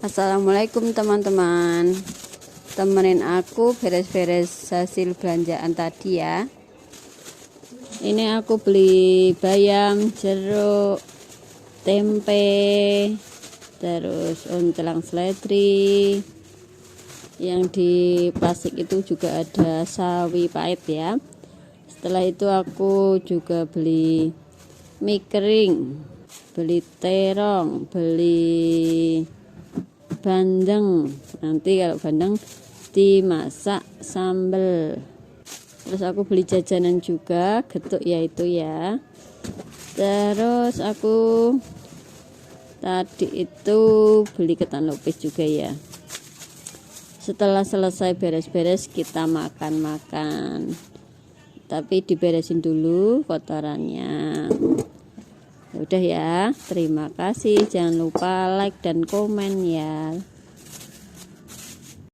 Assalamualaikum teman-teman. Temenin aku beres-beres hasil belanjaan tadi ya. Ini aku beli bayam, jeruk, tempe, terus oncelang seledri. Yang di plastik itu juga ada sawi pahit ya. Setelah itu aku juga beli mie kering, beli terong, beli bandeng. Nanti kalau bandeng dimasak sambal. Terus aku beli jajanan juga, getuk ya itu ya. Terus aku tadi itu beli ketan lupis juga ya. Setelah selesai beres-beres kita makan-makan. Tapi diberesin dulu kotorannya. Udah ya, terima kasih. Jangan lupa like dan komen ya.